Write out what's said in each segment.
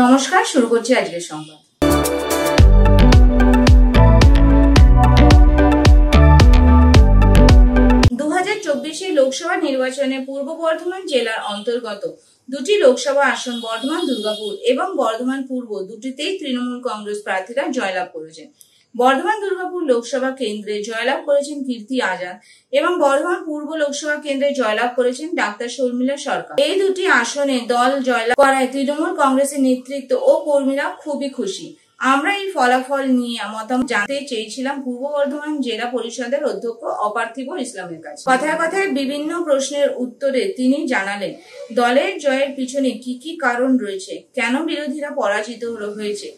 নমস্কার, শুরু করছি আজকের সংবাদ। 2024 লোকসভা নির্বাচনে পূর্ব বর্ধমান জেলার অন্তর্গত দুটি লোকসভা আসন বর্ধমান দুর্গাপুর এবং বর্ধমান পূর্ব দুটিতেই তৃণমূল কংগ্রেস প্রার্থীরা জয়লাভ করেছেন। বর্ধমান দুর্গাপুর লোকসভা কেন্দ্রে জয়লাভ করেছেন কীর্তি আজাদ এবং বর্ধমান পূর্ব লোকসভা কেন্দ্রে জয়লাভ করেছেন ডাক্তার শর্মিলা সরকার। এই দুটি আসনে দল জয়লাভ করায় তৃণমূল কংগ্রেসের নেতৃত্ব ও কর্মীরা খুবই খুশি। আমরা এই ফলাফল নিয়ে মতামত জানতে চেয়েছিলাম পূর্ব বর্ধমান জেলা পরিষদের অধ্যক্ষ অপার্থিব ইসলামের কাছে। কথায় কথায় বিভিন্ন প্রশ্নের উত্তরে তিনি জানালেন, দলের জয়ের পিছনে কি কি কারণ রয়েছে, কেন বিরোধীরা পরাজিত হয়েছে,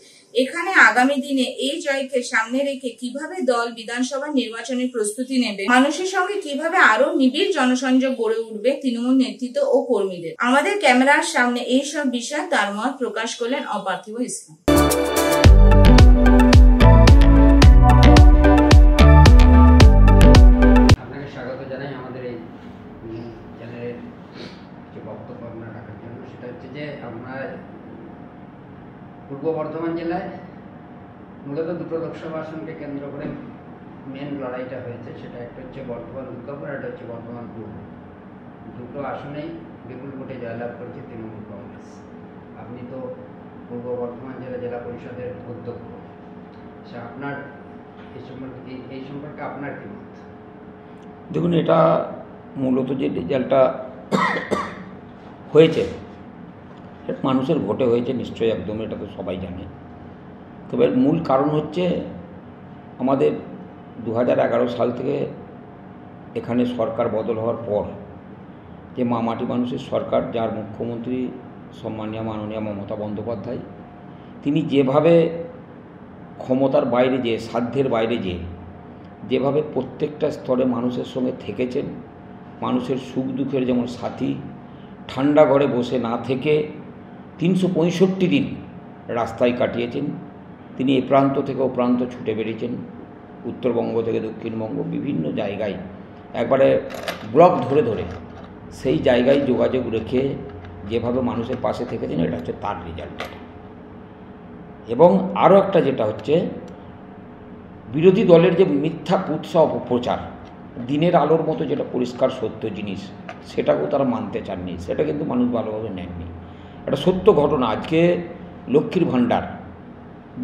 এখানে আগামী দিনে এই জয়কে সামনে রেখে কিভাবে দল বিধানসভা নির্বাচনের প্রস্তুতি নেবে, মানুষের সঙ্গে কিভাবে আরো নিবিড় জনসংযোগ গড়ে উঠবে তৃণমূল নেতৃত্ব ও কর্মীদের। আমাদের ক্যামেরার সামনে এই সব বিষয়ে তার মত প্রকাশ করলেন অপার্থিব ইসলাম। আপনাকে স্বাগত জানাই আমাদের এই চ্যানেলের কিছু বক্তব্য আপনার রাখার জন্য। সেটা হচ্ছে যে আপনার পূর্ব বর্ধমান জেলায় মূলত দুটো লোকসভা আসনকে কেন্দ্র করে মেন লড়াইটা হয়েছে। সেটা একটা হচ্ছে বর্ধমান দুর্গাপুর, একটা হচ্ছে বর্ধমান পূর্ব। দুটো আসনেই বিপুল ভোটে জয়লাভ করেছে তৃণমূল কংগ্রেস। আপনি তো পূর্ব বর্ধমান জেলা পরিষদের অধ্যক্ষ, সে আপনার এই সম্পর্কে আপনার কি মত? দেখুন, এটা মূলত যে রেজাল্টটা হয়েছে মানুষের ভোটে হয়েছে, নিশ্চয়ই একদম, এটা তো সবাই জানে। তবে মূল কারণ হচ্ছে আমাদের 2011 সাল থেকে এখানে সরকার বদল হওয়ার পর যে মাটি মানুষের সরকার, যার মুখ্যমন্ত্রী সম্মানীয় মাননীয় মমতা বন্দ্যোপাধ্যায়, তিনি যেভাবে ক্ষমতার বাইরে সাধ্যের বাইরে যেভাবে প্রত্যেকটা স্তরে মানুষের সঙ্গে থেকেছেন, মানুষের সুখ দুঃখের যেমন সাথী, ঠান্ডা ঘরে বসে না থেকে 365 দিন রাস্তায় কাটিয়েছেন। তিনি এ প্রান্ত থেকে ও প্রান্ত ছুটে বেরিয়েছেন, উত্তরবঙ্গ থেকে দক্ষিণবঙ্গ, বিভিন্ন জায়গায় একবারে ব্লক ধরে ধরে সেই জায়গায় যোগাযোগ রেখে যেভাবে মানুষের পাশে থেকেছেন, এটা হচ্ছে তার রেজাল্ট। এবং আরও একটা যেটা হচ্ছে বিরোধী দলের যে মিথ্যা কুৎসা অপপ্রচার, দিনের আলোর মতো যেটা পরিষ্কার সত্য জিনিস, সেটাকেও তারা মানতে চাননি, সেটা কিন্তু মানুষ ভালোভাবে নেননি। একটা সত্য ঘটনা, আজকে লক্ষ্মীর ভাণ্ডার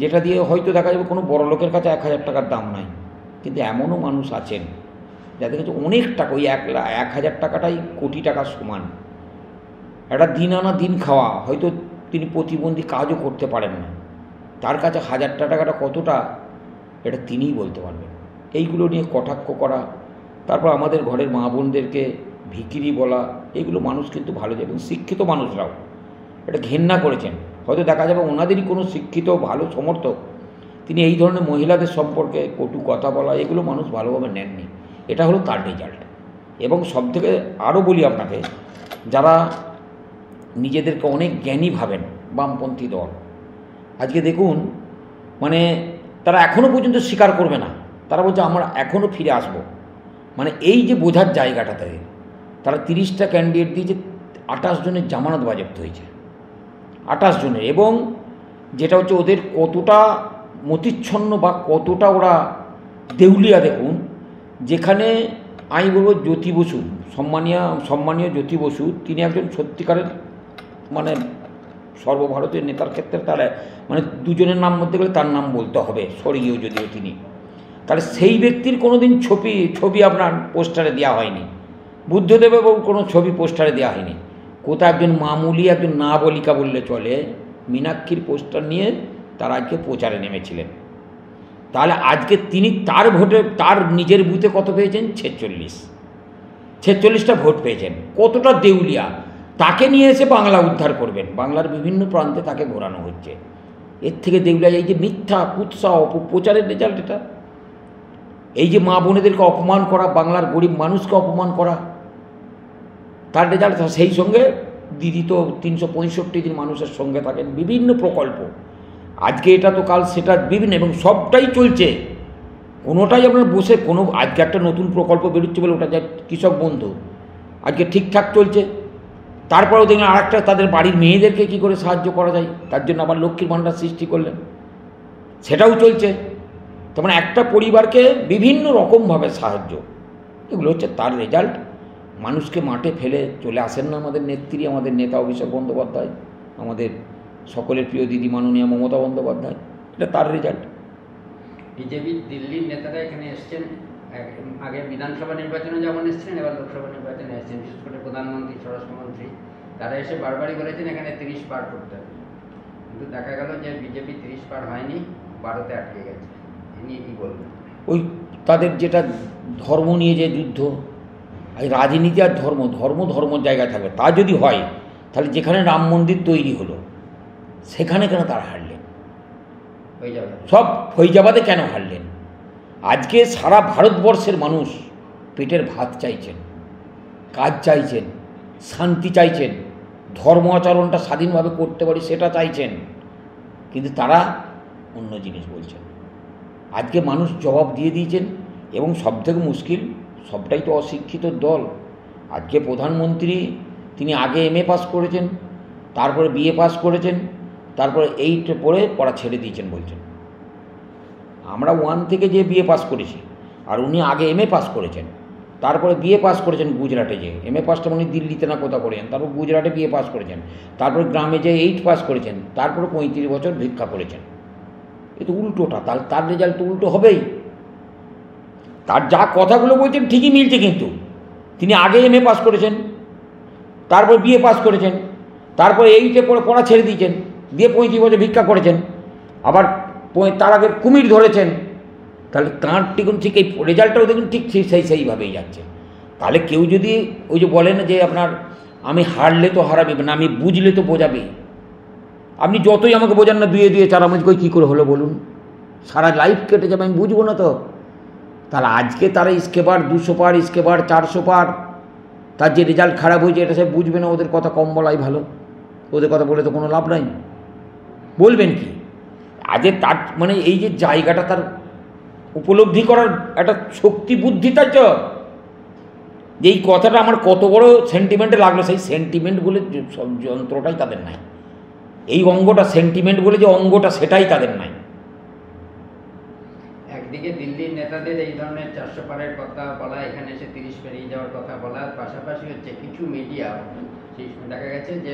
যেটা দিয়ে হয়তো দেখা যাবে কোনো বড় লোকের কাছে 1000 টাকার দাম নাই, কিন্তু এমনও মানুষ আছেন যাদের কাছে অনেক টাকা, ওই 1000 টাকাটাই কোটি টাকার সমান। একটা দিন আনা দিন খাওয়া, হয়তো তিনি প্রতিবন্ধী কাজও করতে পারেন না, তার কাছে 1000 টাকাটা কতটা, এটা তিনিই বলতে পারবেন। এইগুলো নিয়ে কটাক্ষ করা, তারপর আমাদের ঘরের মা বোনদেরকে ভিখিরি বলা, এগুলো মানুষ কিন্তু ভালো যাবে, শিক্ষিত মানুষরাও এটা ঘেন্না করেছেন। হয়তো দেখা যাবে ওনাদেরই কোনো শিক্ষিত ভালো সমর্থক তিনি এই ধরনের মহিলাদের সম্পর্কে কটু কথা বলা, এগুলো মানুষ ভালোভাবে নেননি। এটা হলো তার রেজাল্ট। এবং সবথেকে আরও বলি আপনাকে, যারা নিজেদেরকে অনেক জ্ঞানী ভাবেন, বামপন্থী দল, আজকে দেখুন মানে তারা এখনও পর্যন্ত স্বীকার করবে না, তারা বলছে আমরা এখনও ফিরে আসব। মানে এই যে বোঝার জায়গাটাতে তারা 30টা ক্যান্ডিডেট দিয়েছে, 28 জনের জামানত বাজেয়াপ্ত হয়েছে, 28 জনের। এবং যেটা হচ্ছে ওদের কতটা মতিচ্ছন্ন বা কতটা ওরা দেউলিয়া, দেখুন যেখানে আমি বলবো জ্যোতি বসু, সম্মানীয় জ্যোতি বসু, তিনি একজন সত্যিকারের মানে সর্বভারতীয় নেতার ক্ষেত্রে তার মানে দুজনের নাম বলতে গেলে তার নাম বলতে হবে, স্বর্গীয় যদিও তিনি, তাহলে সেই ব্যক্তির কোনো দিন ছবি আপনার পোস্টারে দেওয়া হয়নি, বুদ্ধদেবের কোনো ছবি পোস্টারে দেওয়া হয়নি। কোথাও একজন মামুলি একজন নাবালিকা বললে চলে, মীনাক্ষীর পোস্টার নিয়ে তারা আজকে প্রচারে নেমেছিলেন। তাহলে আজকে তিনি তার ভোটে, তার নিজের বুথে কত পেয়েছেন? 46টা ভোট পেয়েছেন। কতটা দেউলিয়া! তাকে নিয়ে এসে বাংলা উদ্ধার করবেন, বাংলার বিভিন্ন প্রান্তে তাকে ঘোরানো হচ্ছে। এর থেকে দেউলিয়া এই যে মিথ্যা কুৎসা অপপ্রচারের রেজাল্ট এটা। এই যে মা বোনেদেরকে অপমান করা, বাংলার গরিব মানুষকে অপমান করা, তার রেজাল্ট। সেই সঙ্গে দিদি তো 365 দিন মানুষের সঙ্গে থাকেন, বিভিন্ন প্রকল্প, আজকে এটা তো কাল সেটা, বিভিন্ন, এবং সবটাই চলছে। কোনোটাই আপনার বসে কোনো আজকে একটা নতুন প্রকল্প বেরোচ্ছে বলে ওটা যা কৃষক বন্ধু আজকে ঠিকঠাক চলছে, তারপরেও দেখলেন আরেকটা তাদের বাড়ির মেয়েদেরকে কী করে সাহায্য করা যায় তার জন্য আবার লক্ষ্মীর ভাণ্ডার সৃষ্টি করলেন, সেটাও চলছে। তার মানে একটা পরিবারকে বিভিন্ন রকমভাবে সাহায্য, এগুলো হচ্ছে তার রেজাল্ট। মানুষকে মাঠে ফেলে চলে আসেন না আমাদের নেত্রী, আমাদের নেতা অভিষেক বন্দ্যোপাধ্যায়, আমাদের সকলের প্রিয় দিদি মাননীয়া মমতা বন্দ্যোপাধ্যায়, এটা তার রেজাল্ট। বিজেপির দিল্লির নেতারা এখানে এসছেন, আগে বিধানসভা নির্বাচনে যেমন এসছেন, এবার লোকসভা নির্বাচনে এসছেন, বিশেষ করে প্রধানমন্ত্রী, স্বরাষ্ট্রমন্ত্রী, তারা এসে বারবারই বলেছেন এখানে 30 পার করতে হবে, কিন্তু দেখা গেল যে বিজেপি 30 পার হয়নি, 12তে আটকে গেছে। এ নিয়ে কী বলবেন? ওই তাদের যেটা ধর্ম নিয়ে যে যুদ্ধ, এই রাজনীতি আর ধর্ম, ধর্মের জায়গায় থাকবে। তা যদি হয় তাহলে যেখানে রাম মন্দির তৈরি হলো সেখানে কেন তারা হারলেন? হয়ে যাবে সব ফৈজাবাদে কেন হারলেন? আজকে সারা ভারতবর্ষের মানুষ পেটের ভাত চাইছেন, কাজ চাইছেন, শান্তি চাইছেন, ধর্ম আচরণটা স্বাধীনভাবে করতে পারি সেটা চাইছেন, কিন্তু তারা অন্য জিনিস বলছেন। আজকে মানুষ জবাব দিয়ে দিয়েছেন, এবং সবথেকে মুশকিল, সবটাই তো অশিক্ষিত দল। আজকে প্রধানমন্ত্রী তিনি আগে MA পাস করেছেন, তারপরে BA পাস করেছেন, তারপরে 8 পড়ে পড়া ছেড়ে দিয়েছেন বলছেন। আমরা 1 থেকে যে BA পাস করেছি, আর উনি আগে MA পাস করেছেন, তারপরে BA পাস করেছেন গুজরাটে, যে MA পাসটা উনি দিল্লিতে না কোথাও করেছেন, তারপর গুজরাটে BA পাস করেছেন, তারপরে গ্রামে যে 8 পাস করেছেন, তারপরে 35 বছর ভিক্ষা করেছেন। এ তো উল্টোটা, তাহলে তার রেজাল্ট তো উল্টো হবেই। তার যা কথাগুলো বলছেন ঠিকই মিলছে, কিন্তু তিনি আগে MA পাস করেছেন, তারপর BA পাস করেছেন, তারপরে 8 পড়ে পড়া ছেড়ে দিয়েছেন, দিয়ে 35 বছর ভিক্ষা করেছেন, আবার তার আগে কুমির ধরেছেন। তাহলে তাঁর ঠিক এই রেজাল্টটাও দেখুন ঠিক সেইভাবেই যাচ্ছে। তাহলে কেউ যদি ওই যে বলেন যে আপনার আমি হারলে তো হারাবি না, আমি বুঝলে তো বোঝাবি, আপনি যতই আমাকে বোঝান না 2 4 আমি কী করে হলো বলুন, সারা লাইফ কেটে যাবে, আমি বুঝবো না তো। তাহলে আজকে তারা ইসকে বার 200 পার, ইসকে বার 400 পার, তার যে রেজাল্ট খারাপ হয়েছে এটা সে বুঝবে না, ওদের কথা কম বলাই ভালো, ওদের কথা বলে তো কোনো লাভ নাই। বলবেন কি আজকে তার মানে এই যে জায়গাটা তার উপলব্ধি করার একটা শক্তি বুদ্ধি, তার যে এই কথাটা আমার কত বড় সেন্টিমেন্টে লাগলো, সেই সেন্টিমেন্ট বলে যন্ত্রটাই তাদের নাই, এই অঙ্গটা সেন্টিমেন্ট বলে যে অঙ্গটা সেটাই তাদের নাই। একদিকে দিল্লির নেতাদের এই ধরনের 400 পারের কথা বলা, এখানে এসে 30 পেরিয়ে যাওয়ার কথা বলার পাশাপাশি হচ্ছে কিছু মিডিয়া সেই সময় দেখা গেছে যে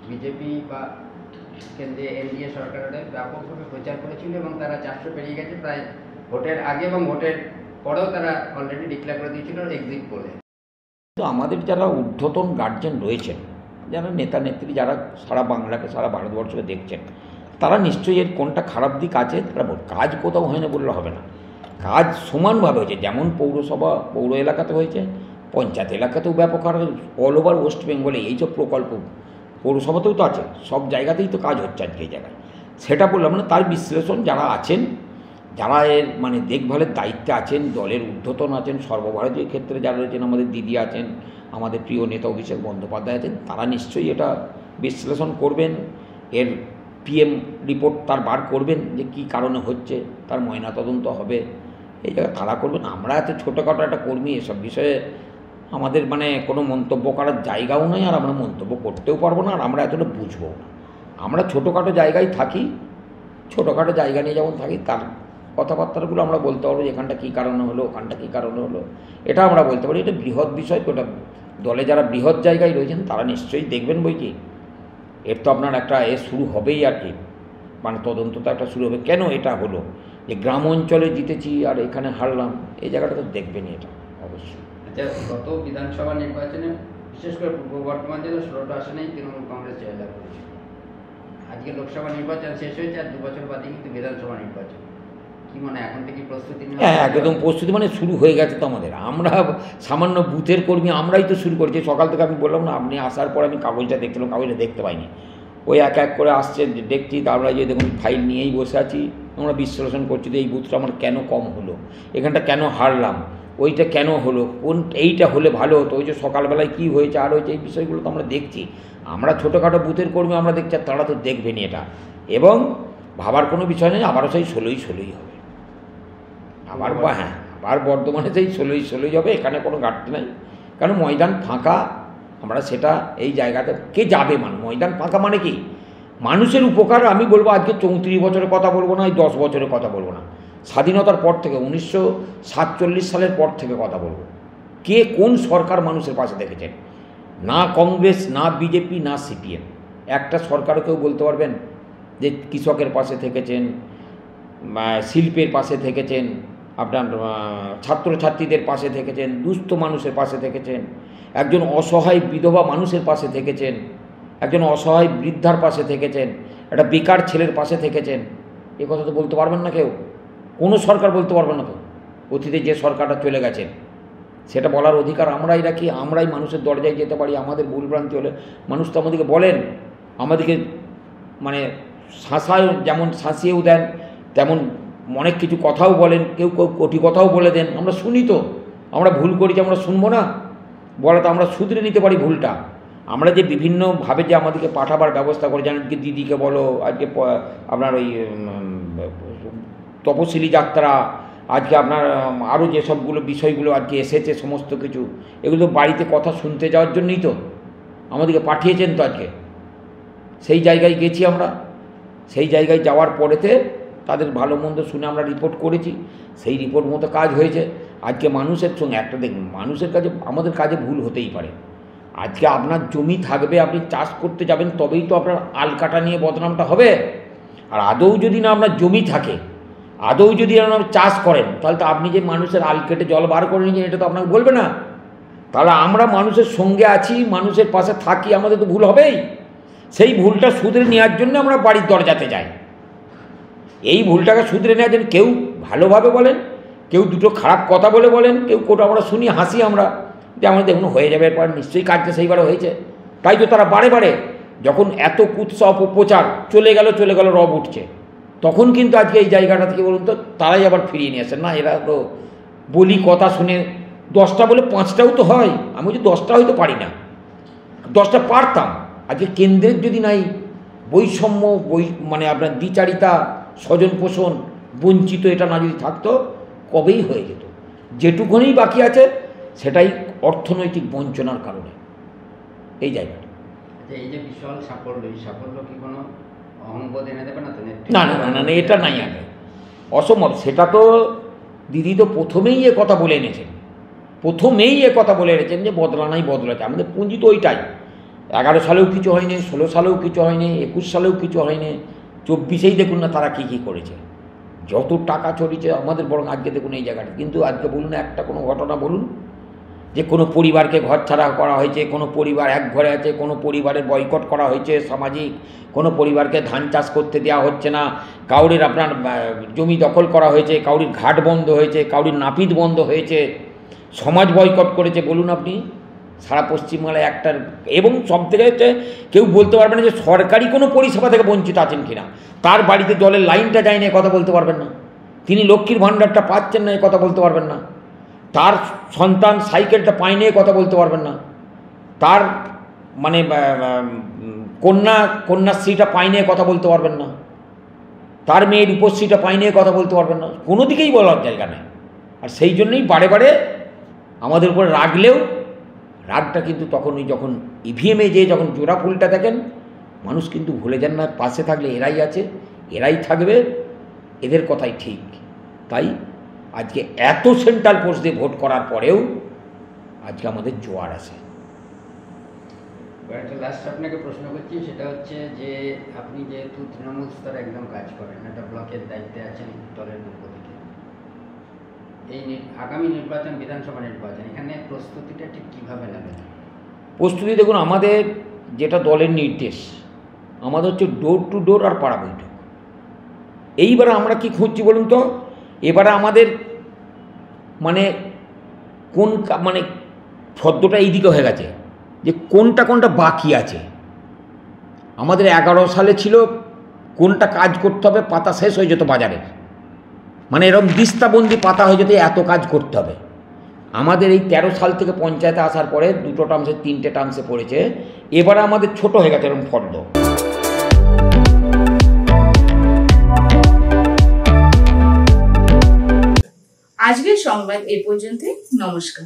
বিজেপি বা কেন্দ্রে NDA সরকারের ব্যাপকভাবে প্রচার করেছিল, এবং তারা 400 পেরিয়ে গেছে প্রায় ভোটের আগে, এবং ভোটের পরেও তারা অলরেডি ডিক্লেয়ার করে দিয়েছিল এক্সিট বলে। তো আমাদের যারা ঊর্ধ্বতন গার্জেন রয়েছেন, যারা নেতা নেত্রী, যারা সারা বাংলাকে সারা ভারতবর্ষকে দেখছেন, তারা নিশ্চয়ই এর কোনটা খারাপ দিক আছে তারা কাজ কোথাও হয় না বললে হবে না, কাজ সমানভাবে হয়েছে। যেমন পৌরসভা পৌর এলাকাতে হয়েছে, পঞ্চায়েত এলাকাতেও ব্যাপক হারে, অল ওভার ওয়েস্ট বেঙ্গলে এই সব প্রকল্প পৌরসভাতেও তো আছে, সব জায়গাতেই তো কাজ হচ্ছে আজকে এই জায়গায়। সেটা বললাম না, তার বিশ্লেষণ যারা আছেন, যারা এর মানে দেখভালের দায়িত্বে আছেন, দলের ঊর্ধ্বতন আছেন, সর্বভারতীয় ক্ষেত্রে যারা রয়েছেন, আমাদের দিদি আছেন, আমাদের প্রিয় নেতা অভিষেক বন্দ্যোপাধ্যায় আছেন, তারা নিশ্চয়ই এটা বিশ্লেষণ করবেন, এর PM রিপোর্ট তার বার করবেন যে কী কারণে হচ্ছে, তার ময়নাতদন্ত হবে, এই জায়গায় তারা করবেন। আমরা এত ছোটোখাটো একটা কর্মী, এসব বিষয়ে আমাদের মানে কোনো মন্তব্য করার জায়গাও নেই, আর আমরা মন্তব্য করতেও পারবো না, আর আমরা এতটা বুঝবো না। আমরা ছোটোখাটো জায়গায় থাকি, ছোটোখাটো জায়গা নিয়ে যেমন থাকি, তার কথাবার্তাগুলো আমরা বলতে পারবো, এখানটা কী কারণে হলো, ওখানটা কী কারণে হলো, এটা আমরা বলতে পারি। এটা বৃহৎ বিষয়, ওটা দলে যারা বৃহৎ জায়গায় রয়েছেন তারা নিশ্চয়ই দেখবেন বই কি, এর তো আপনার একটা শুরু হবেই আর কি, মানে তদন্তটা একটা শুরু হবে, কেন এটা হলো, যে গ্রাম অঞ্চলে জিতেছি আর এখানে হারলাম, এই জায়গাটা তো দেখবেনই এটা অবশ্যই। আচ্ছা, গত বিধানসভা নির্বাচনে বিশেষ করে পূর্ব বর্ধমান জেলার 16টা আসনেই তৃণমূল কংগ্রেস জয়লাভ করেছে। আজকে লোকসভা নির্বাচন শেষ হয়েছে, আর 2 বছর বাদে কিন্তু বিধানসভা নির্বাচন। কি মনে হয় এখন থেকে প্রস্তুতি? হ্যাঁ, একদম প্রস্তুতি মানে শুরু হয়ে গেছে তো আমাদের। আমরা সামান্য বুথের কর্মী, আমরাই তো শুরু করেছি সকাল থেকে। আমি বললাম না, আপনি আসার পর আমি কাগজটা দেখছিলাম, কাগজটা দেখতে পাইনি, ওই এক এক করে আসছে দেখছি, তারপরে যে দেখুন ফাইল নিয়েই বসে আছি, আমরা বিশ্লেষণ করছি যে এই বুথটা আমার কেন কম হলো, এখানটা কেন হারলাম, ওইটা কেন হলো, কোন এইটা হলে ভালো হতো, ওই যে সকালবেলায় কী হয়েছে আর হয়েছে, এই বিষয়গুলো তো আমরা দেখছি। আমরা ছোটোখাটো বুথের কর্মী আমরা দেখছি, আর তারা তো দেখবেনই এটা, এবং ভাবার কোনো বিষয় নেই, আবারও সেই 16ই হবে। আবার হ্যাঁ, আবার বর্ধমানে সেই 16ই হবে, এখানে কোনো ঘাটতি নাই, কারণ ময়দান ফাঁকা। আমরা সেটা এই জায়গাতে কে যাবে, ময়দান ফাঁকা মানে কি মানুষের উপকার। আমি বলবো আজকে 34 বছরের কথা বলবো না, এই 10 বছরের কথা বলবো না, স্বাধীনতার পর থেকে 1947 সালের পর থেকে কথা বলবো। কে কোন সরকার মানুষের পাশে দেখেছেন? না কংগ্রেস, না বিজেপি, না সিপিএম। একটা সরকারও কেউ বলতে পারবেন যে কৃষকের পাশে থেকেছেন, শিল্পের পাশে থেকেছেন, আপনার ছাত্রছাত্রীদের পাশে থেকেছেন, দুস্থ মানুষের পাশে থেকেছেন, একজন অসহায় বিধবা মানুষের পাশে থেকেছেন, একজন অসহায় বৃদ্ধার পাশে থেকেছেন, একটা বেকার ছেলের পাশে থেকেছেন? এ কথা তো বলতে পারবেন না কেউ, কোনো সরকার বলতে পারবে না। তো অতীতে যে সরকারটা চলে গেছেন সেটা বলার অধিকার আমরাই রাখি, আমরাই মানুষের দরজায় যেতে পারি। আমাদের ভুলভ্রান্তি হলে মানুষ তো আমাদেরকে বলেন, আমাদেরকে মানে শাসায়, যেমন শাসিয়েও দেন, তেমন অনেক কিছু কথাও বলেন, কেউ কেউ কটি কথাও বলে দেন, আমরা শুনি। তো আমরা ভুল করি যে আমরা শুনবো না, বলা তো আমরা শুধরে নিতে পারি ভুলটা। আমরা যে বিভিন্নভাবে যে আমাদেরকে পাঠাবার ব্যবস্থা করে, যেন আজকে দিদিকে বলো, আজকে আপনার ওই তপশিলি যাত্রা, আজকে আপনার আরও যে সবগুলো বিষয়গুলো আজকে এসেছে, সমস্ত কিছু এগুলো বাড়িতে কথা শুনতে যাওয়ার জন্যই তো আমাদেরকে পাঠিয়েছেন। তো আজকে সেই জায়গায় গেছি আমরা, সেই জায়গায় যাওয়ার পরেতে তাদের ভালো মন্দ শুনে আমরা রিপোর্ট করেছি, সেই রিপোর্ট মতো কাজ হয়েছে। আজকে মানুষের সঙ্গে একটা দেখুন, মানুষের কাছে আমাদের কাজে ভুল হতেই পারে। আজকে আপনার জমি থাকবে, আপনি চাষ করতে যাবেন, তবেই তো আপনার আলকাটা নিয়ে বদনামটা হবে। আর আদৌ যদি না আপনার জমি থাকে, আদৌ যদি আপনার চাষ করেন, তাহলে তো আপনি যে মানুষের আল কেটে জল বার করে নিয়েছেন এটা তো আপনাকে বলবে না। তাহলে আমরা মানুষের সঙ্গে আছি, মানুষের পাশে থাকি, আমাদের তো ভুল হবেই। সেই ভুলটা শুধরে নেওয়ার জন্য আমরা বাড়ির দরজাতে যাই। এই ভুলটাকে শুধরে নেওয়ার জন্য কেউ ভালোভাবে বলেন, কেউ দুটো খারাপ কথা বলে বলেন, কেউ কোটা আমরা শুনি, হাসি আমরা, যে আমাদের দেখুন হয়ে যাবে, এরপর নিশ্চয়ই কাজটা সেইবারে হয়েছে। তাই তো তারা বারে বারে যখন এত কুৎসা অপপ্রচার চলে গেল রব উঠছে, তখন কিন্তু আজকে এই জায়গাটা থেকে বলুন তো তারাই আবার ফিরিয়ে নিয়ে আসেন। না, এরা তো বলি কথা শুনে 10টা বলে 5টাও তো হয়। আমি বলছি 10টা হয়তো পারি না, 10টা পারতাম। আজকে কেন্দ্রের যদি নাই বৈষম্য, মানে আপনার দ্বিচারিতা, স্বজন পোষণ, বঞ্চিত, এটা না যদি থাকতো কবেই হয়ে যেত। যেটুকুনি বাকি আছে সেটাই অর্থনৈতিক বঞ্চনার কারণে এই জায়গাটা। এই যে বিশাল সাফল্য, এই সাফল্য কি কোনো অহংবোধ এনে দেবে না? তো না না না না, এটা নাই আগে, অসম্ভব। সেটা তো দিদি তো প্রথমেই এ কথা বলে এনেছেন, যে বদলা নাই, বদলাতে আমাদের পুঁজি তো ওইটাই। 11 সালেও কিছু হয়নি, 16 সালেও কিছু হয়নি, 21 সালেও কিছু হয়নি, 24-এই দেখুন না তারা কী করেছে, যত টাকা ছড়িয়েছে আমাদের। বরং আজকে দেখুন এই জায়গাটা, কিন্তু আজকে বলুন একটা কোনো ঘটনা বলুন যে কোনো পরিবারকে ঘর ছাড়া করা হয়েছে, কোনো পরিবার এক ঘরে আছে, কোনো পরিবারের বয়কট করা হয়েছে সামাজিক, কোনো পরিবারকে ধান চাষ করতে দেওয়া হচ্ছে না, কাউরির আপনার জমি দখল করা হয়েছে, কাউরির ঘাট বন্ধ হয়েছে, কাউরির নাপিত বন্ধ হয়েছে, সমাজ বয়কট করেছে। বলুন আপনি সারা পশ্চিমবাংলায় একটার, এবং সব থেকে হচ্ছে কেউ বলতে পারবে না যে সরকারি কোনো পরিষেবা থেকে বঞ্চিত আছেন কিনা। তার বাড়িতে জলের লাইনটা যায় না, কথা বলতে পারবেন না। তিনি লক্ষ্মীর ভাণ্ডারটা পাচ্ছেন না, কথা বলতে পারবেন না। তার সন্তান সাইকেলটা পায়নি, কথা বলতে পারবেন না। তার মানে কন্যাশ্রীটা পায়নি, কথা বলতে পারবেন না। তার মেয়ের রূপশ্রীটা পায়নি, কথা বলতে পারবেন না। কোনো দিকেই বলার জায়গা নেই। আর সেই জন্যই বারে বারে আমাদের উপরে রাগলেও, রাগটা কিন্তু তখনই যখন ইভিএমে যে যখন জোড়া ফুলটা দেখেন, মানুষ কিন্তু ভুলে যান না, পাশে থাকলে এরাই আছে, এরাই থাকবে, এদের কথাই ঠিক। তাই আজকে এত সেন্ট্রাল পোস্ট দিয়ে ভোট করার পরেও আজকে আমাদের জোয়ার আছে। একটা লাস্ট আপনাকে প্রশ্ন করছি, সেটা হচ্ছে যে আপনি যেহেতু তৃণমূল স্তরে একদম কাজ করেন, একটা ব্লকের দায়িত্বে আছেন দলের পক্ষ থেকে, এই আগামী নির্বাচন, বিধানসভা নির্বাচন, এখানে প্রস্তুতিটা ঠিক কীভাবে নেবেন? প্রস্তুতি দেখুন, আমাদের যেটা দলের নির্দেশ, আমাদের হচ্ছে ডোর টু ডোর আর পাড়া বৈঠক। এইবারে আমরা কি খুঁজছি বলুন তো, এবারে আমাদের মানে কোন মানে শব্দটা এইদিকে হয়ে গেছে যে কোনটা বাকি আছে। আমাদের 11 সালে ছিল কোনটা কাজ করতে হবে, পাতা শেষ হয়ে যেত বাজারে, মানে এরকম দিস্তাবন্দি পাতা হয়ে যেত, এত কাজ করতে হবে। আমাদের এই 13 সাল থেকে পঞ্চায়েতে আসার পরে 2টো টার্মসে 3টে টার্মসে পড়েছে, এবারে আমাদের ছোট হয়ে গেছে এরকম ফর্দ। আজকের সংবাদ এ পর্যন্তই। নমস্কার।